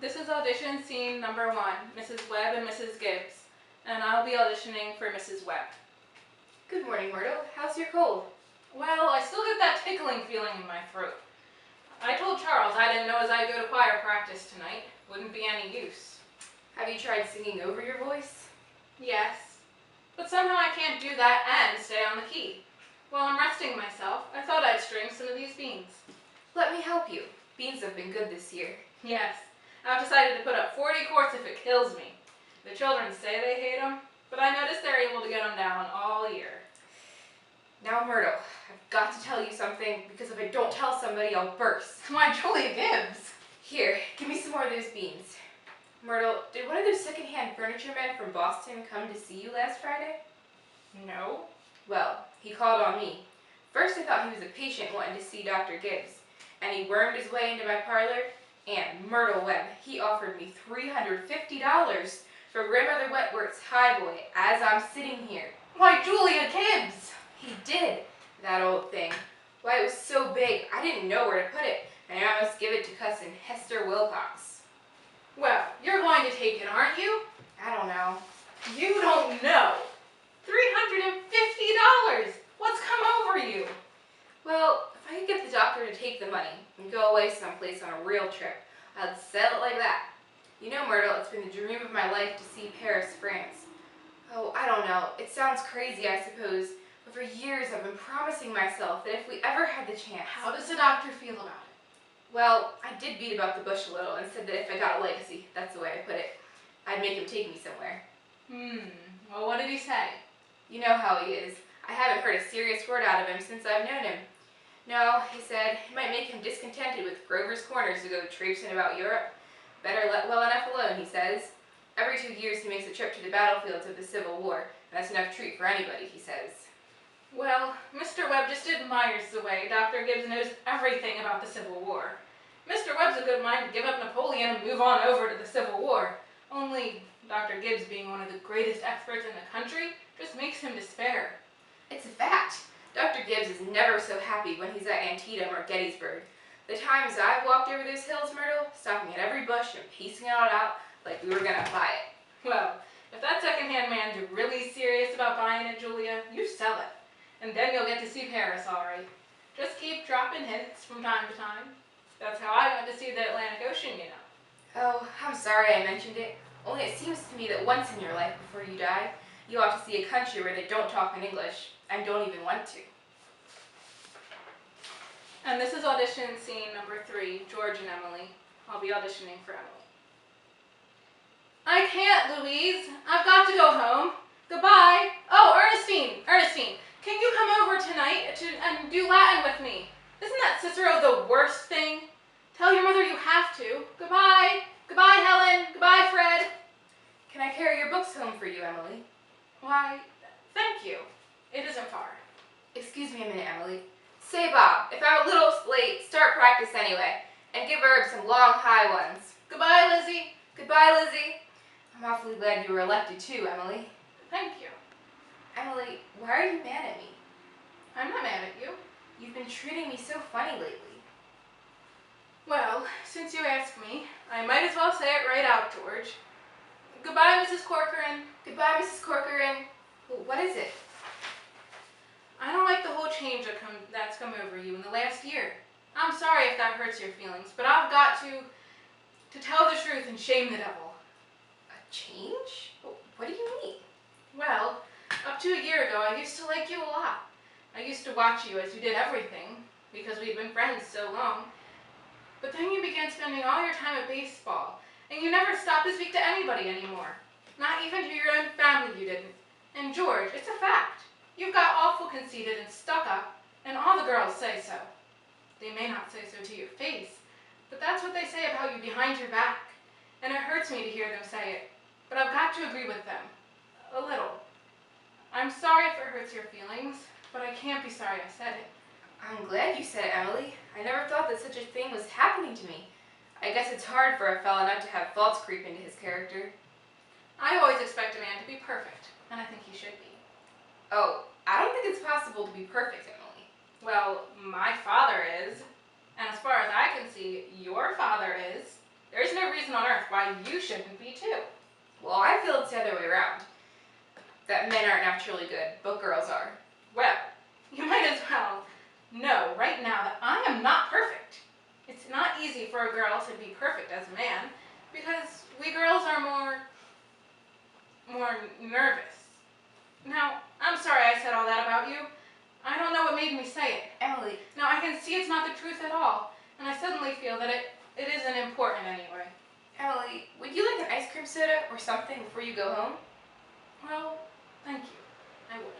This is audition scene number 1, Mrs. Webb and Mrs. Gibbs, and I'll be auditioning for Mrs. Webb. Good morning, Myrtle. How's your cold? Well, I still get that tickling feeling in my throat. I told Charles I didn't know as I'd go to choir practice tonight. Wouldn't be any use. Have you tried singing over your voice? Yes, but somehow I can't do that and stay on the key. While I'm resting myself, I thought I'd string some of these beans. Let me help you. Beans have been good this year. Yes, I've decided to put up 40 quarts if it kills me. The children say they hate them, but I notice they're able to get them down all year. Now, Myrtle, I've got to tell you something, because if I don't tell somebody, I'll burst. Why, Julia Gibbs. Here, give me some more of those beans. Myrtle, did one of those secondhand furniture men from Boston come to see you last Friday? No. Well, he called on me. First I thought he was a patient wanting to see Dr. Gibbs, and he wormed his way into my parlor, and Myrtle Webb, he offered me $350 for Grandmother Wetworth's highboy as I'm sitting here. Why, Julia Gibbs! He did, that old thing. Why, it was so big, I didn't know where to put it, and I must give it to cousin Hester Wilcox. Well, you're going to take it, aren't you? I don't know. You don't know. $350! What's come over you? Well, if I could get the doctor to take the money and go away someplace on a real trip, I'd sell it like that. You know, Myrtle, it's been the dream of my life to see Paris, France. Oh, I don't know. It sounds crazy, I suppose, but for years I've been promising myself that if we ever had the chance... How does the doctor feel about it? Well, I did beat about the bush a little and said that if I got a legacy, that's the way I put it, I'd make him take me somewhere. Well, what did he say? You know how he is. I haven't heard a serious word out of him since I've known him. No, he said, it might make him discontented with Grover's Corners to go traipsing about Europe. Better let well enough alone, he says. Every 2 years he makes a trip to the battlefields of the Civil War, and that's enough treat for anybody, he says. Well, Mr. Webb just admires the way Dr. Gibbs knows everything about the Civil War. Mr. Webb's a good mind to give up Napoleon and move on over to the Civil War. Only Dr. Gibbs, being one of the greatest experts in the country, just makes him despair. It's a fact. Dr. Gibbs is never so happy when he's at Antietam or Gettysburg. The times I've walked over those hills, Myrtle, stopping at every bush and piecing it all out like we were gonna buy it. Well, if that second-hand man's really serious about buying it, Julia, you sell it. And then you'll get to see Paris, all right. Just keep dropping hints from time to time. That's how I got to see the Atlantic Ocean, you know. Oh, I'm sorry I mentioned it. Only it seems to me that once in your life before you die, you ought to see a country where they don't talk in English, and don't even want to. And this is audition scene number 3, George and Emily. I'll be auditioning for Emily. I can't, Louise. I've got to go home. Goodbye. Oh, Ernestine, can you come over tonight and do Latin with me? Isn't that Cicero the worst thing? Tell your mother you have to. Goodbye. Goodbye, Helen. Goodbye, Fred. Can I carry your books home for you, Emily? Why, thank you. It isn't far. Excuse me a minute, Emily. Say, Bob, if I'm a little late, start practice anyway, and give Herb some long, high ones. Goodbye, Lizzie. Goodbye, Lizzie. I'm awfully glad you were elected too, Emily. Thank you. Emily, why are you mad at me? I'm not mad at you. You've been treating me so funny lately. Well, since you asked me, I might as well say it right out, George. Goodbye, Mrs. Corcoran. Goodbye, Mrs. Corcoran. What is it? I don't like the whole change that's come over you in the last year. I'm sorry if that hurts your feelings, but I've got to tell the truth and shame the devil. A change? What do you mean? Well, up to a year ago, I used to like you a lot. I used to watch you as you did everything, because we'd been friends so long. But then you began spending all your time at baseball, and you never stopped to speak to anybody anymore. Not even to your own family you didn't. And George, it's a fact. You've got awful conceited and stuck up, and all the girls say so. They may not say so to your face, but that's what they say about you behind your back. And it hurts me to hear them say it, but I've got to agree with them. A little. I'm sorry if it hurts your feelings, but I can't be sorry I said it. I'm glad you said it, Emily. I never thought that such a thing was happening to me. I guess it's hard for a fella not to have faults creep into his character. I always expect a man to be perfect, and I think he should be. Oh, I don't think it's possible to be perfect, Emily. Well, my father is, and as far as I can see, your father is. There's no reason on earth why you shouldn't be too. Well, I feel it's the other way around. That men aren't naturally good, but girls are. Well, you might as well know right now that I am not perfect. It's not easy for a girl to be perfect as a man because we girls are more nervous. Now, I'm sorry I said all that about you. I don't know what made me say it. Emily, Now, I can see it's not the truth at all, and I suddenly feel that it isn't important anyway. Emily, would you like an ice cream soda or something before you go home? Well, thank you. I would.